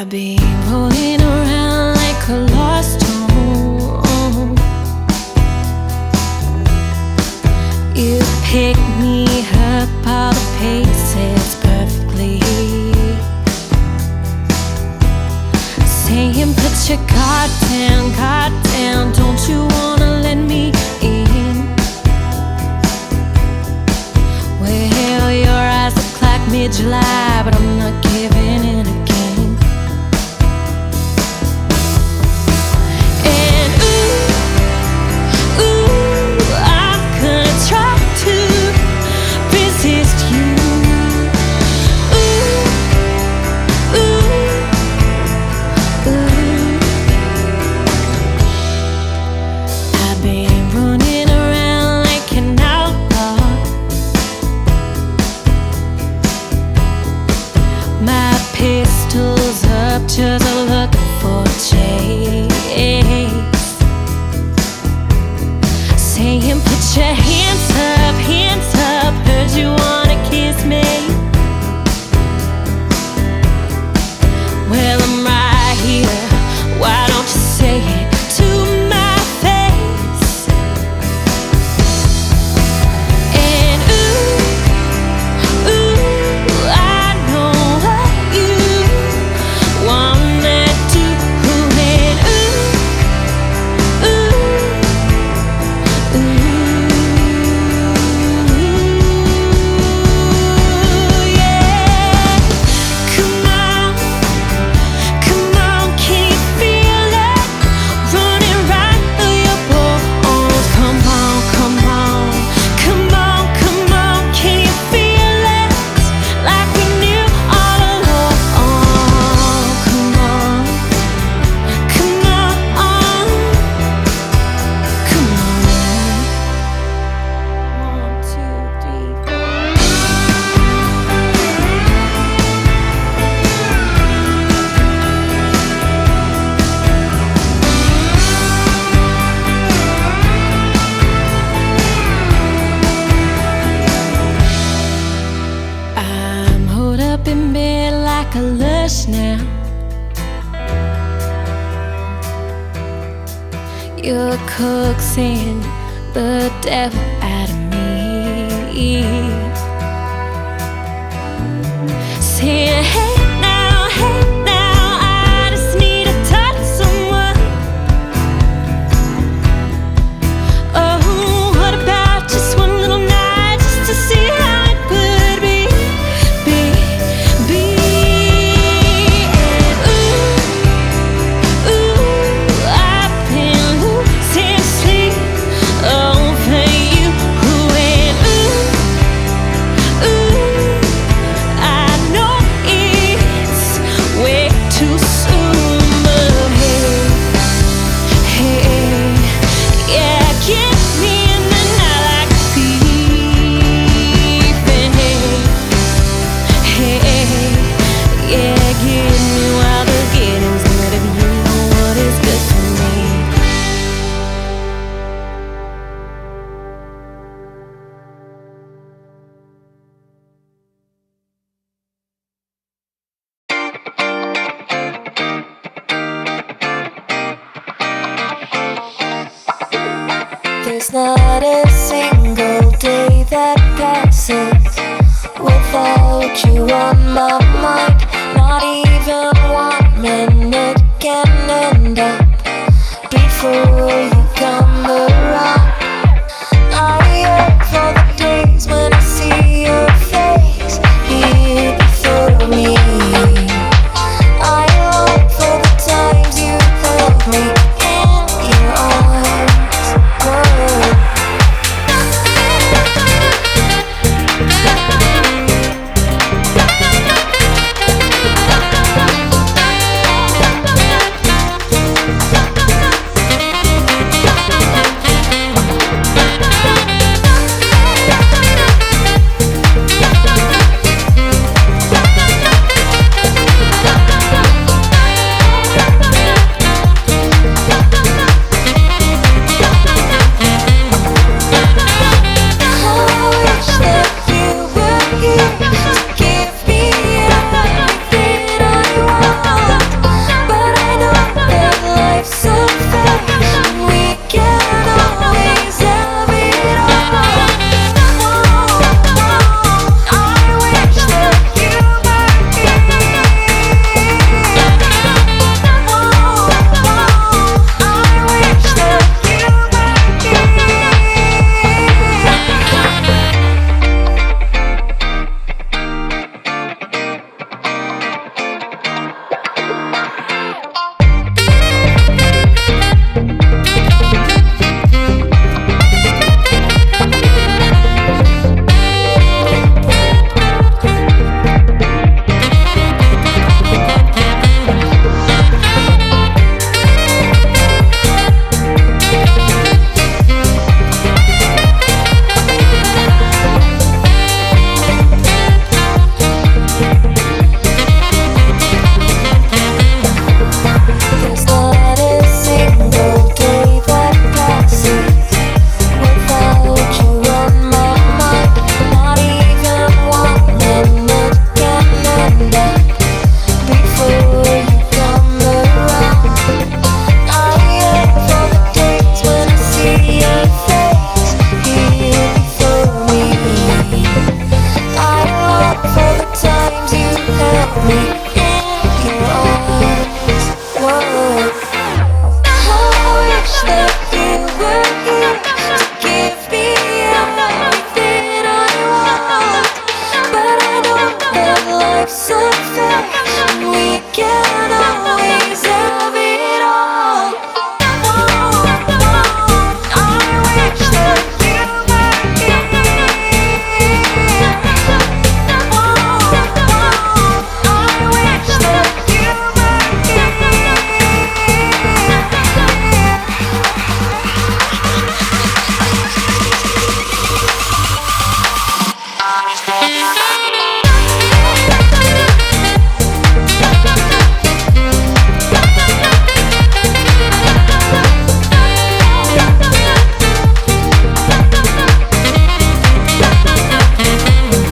I've been rolling around like a lost home. You pick me up all the paces perfectly, saying put your guard down, don't you wanna let me in? Well, your eyes look like mid-July, but I'm not giving in again. And ooh, I'm gonna try to resist you. I've been running around like an outlaw. My pistol's up, just looking for a chase, saying put your hands up, heard you wanna kiss me. Well, I'm right here, why don't you say it to my face? And ooh, I know what you wanna do. And yeah. Come on, can you feel it running right through your bones? Come on, can you feel it like we knew all along? Come on. 1, 2, 3, 4. I'm holed up in bed like a lush now. You're coaxing the devil out of me, saying hey now, I just need to touch someone. Oh, what about just one little night, just to see how it could be. And I've been losing sleep over you. And I know it's way too soon, but hey, yeah, get me in the night like a thief. And hey, yeah, get me while the getting's good. If you know what is good for me. There's not a single day that passes without you on my mind. Not even 1 minute can end up